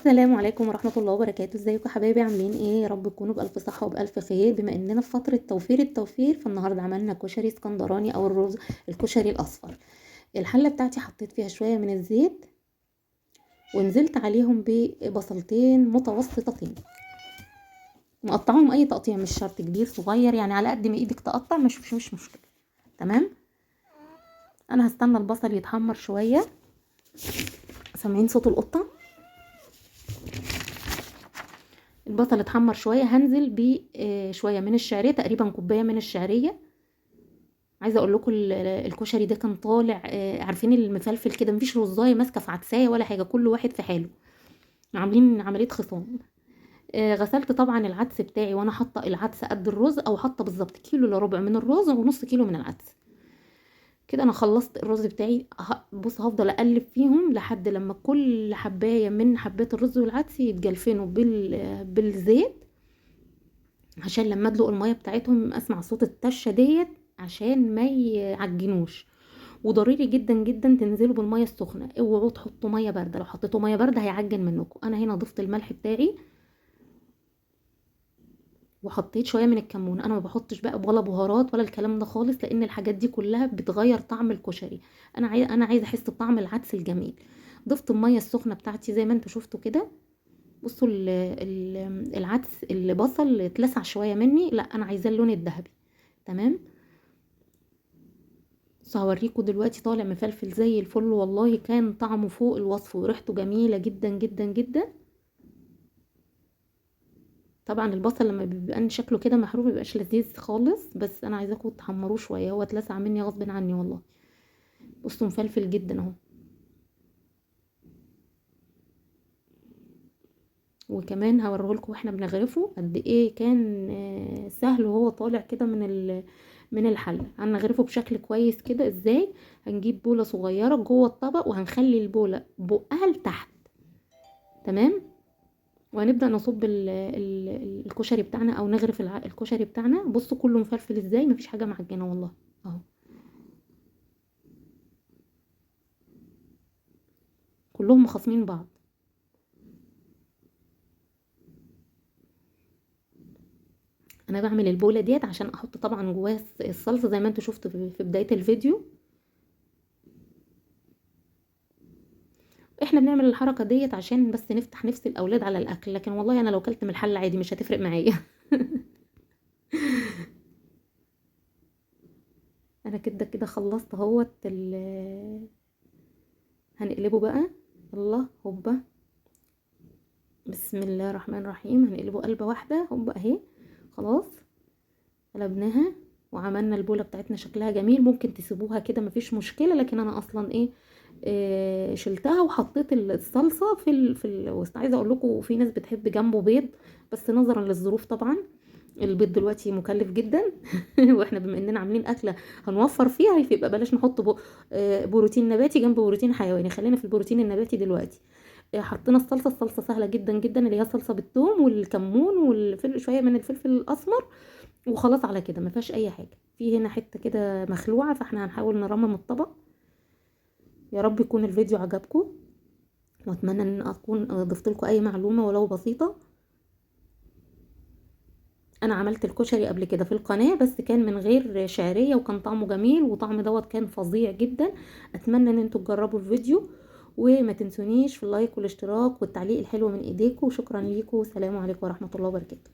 السلام عليكم ورحمة الله وبركاته. ازيكم يا حبايبي؟ عاملين ايه؟ يا رب تكونوا بألف صحة وبألف خير. بما اننا في فترة التوفير فالنهاردة عملنا كشري اسكندراني او الرز الكشري الاصفر. الحلة بتاعتي حطيت فيها شوية من الزيت ونزلت عليهم ببصلتين متوسطتين مقطعهم اي تقطيع، مش شرط كبير صغير، يعني على قد ما ايدك تقطع، مش مشكلة. تمام. انا هستنى البصل يتحمر شوية. سامعين صوت القطة؟ البصل اتحمر شويه، هنزل بشويه من الشعريه، تقريبا كوبايه من الشعريه. عايزه اقول لكم الكشري ده كان طالع، عارفين المفلفل كده، مفيش رزايه ماسكه في عدسايه ولا حاجه، كل واحد في حاله، عاملين عمليه خصام. غسلت طبعا العدس بتاعي، وانا حاطه العدس قد الرز، او حاطه بالظبط كيلو الا ربع من الرز ونص كيلو من العدس. كده انا خلصت الرز بتاعي. بص، هفضل اقلب فيهم لحد لما كل حبايه من حبات الرز والعدس يتجلفنوا بالزيت، عشان لما ادلق الميه بتاعتهم اسمع صوت التشه ديت، عشان ما يعجنوش. وضروري جدا جدا تنزلوا بالميه السخنه، اوعوا تحطوا ميه بارده، لو حطيتوا ميه بارده هيعجن منكم. انا هنا ضفت الملح بتاعي وحطيت شويه من الكمون. انا ما بحطش بقى ولا بهارات ولا الكلام ده خالص، لان الحاجات دي كلها بتغير طعم الكشري. انا عايزه احس بطعم العدس الجميل. ضفت الميه السخنه بتاعتي زي ما انتوا شفتوا كده. بصوا العدس البصل اتلسع شويه مني، لا انا عايزاه اللون الذهبي. تمام. بس هوريكم دلوقتي طالع مفلفل زي الفل، والله كان طعمه فوق الوصف وريحته جميله جدا جدا جدا. طبعا البصل لما بيبقى شكله كده محروق مبيبقاش لذيذ خالص، بس انا عايزاكم تحمروه شويه، هو اتلسع مني غصب عني والله. بصوا مفلفل جدا اهو. وكمان هوريهولكم واحنا بنغرفه قد ايه كان سهل، وهو طالع كده من الحله. هنغرفه بشكل كويس كده ازاي؟ هنجيب بوله صغيره جوه الطبق، وهنخلي البوله بقها لتحت. تمام. وهنبدا نصب الكشري بتاعنا، او نغرف الكشري بتاعنا. بصوا كله مفلفل ازاي، مفيش حاجه معجنه والله اهو، كلهم مخاصمين بعض. انا بعمل البوله ديت عشان احط طبعا جواها الصلصه زي ما انتوا شفتوا في بدايه الفيديو. احنا بنعمل الحركه ديت عشان بس نفتح نفس الاولاد على الاكل، لكن والله انا لو كلت من الحله عادي مش هتفرق معايا. انا كده كده خلصت اهوت هنقلبه بقى. الله هوبا، بسم الله الرحمن الرحيم. هنقلبه قلبه واحده هوبا اهي. خلاص قلبناها وعملنا البوله بتاعتنا، شكلها جميل. ممكن تسيبوها كده مفيش مشكله، لكن انا اصلا ايه، شلتها وحطيت الصلصه في الوسط. عايزه اقول لكم في ناس بتحب جنبه بيض، بس نظرا للظروف طبعا البيض دلوقتي مكلف جدا. واحنا بما اننا عاملين اكله هنوفر فيها، يبقى بلاش نحط بروتين نباتي جنب بروتين حيواني، خلينا في البروتين النباتي دلوقتي. حطينا الصلصه سهله جدا جدا، اللي هي صلصه بالثوم والكمون والفلفل، شويه من الفلفل الاسمر، وخلاص على كده ما فيهاش اي حاجه. في هنا حته كده مخلوعه، فاحنا هنحاول نرمم الطبق. يا رب يكون الفيديو عجبكم، واتمنى ان اكون ضفت لكم اي معلومه ولو بسيطه. انا عملت الكشري قبل كده في القناه، بس كان من غير شعريه وكان طعمه جميل، وطعم دوت كان فظيع جدا. اتمنى ان انتوا تجربوا الفيديو، وما تنسونيش في اللايك والاشتراك والتعليق الحلو من ايديكم. وشكرا ليكم، والسلام عليكم ورحمه الله وبركاته.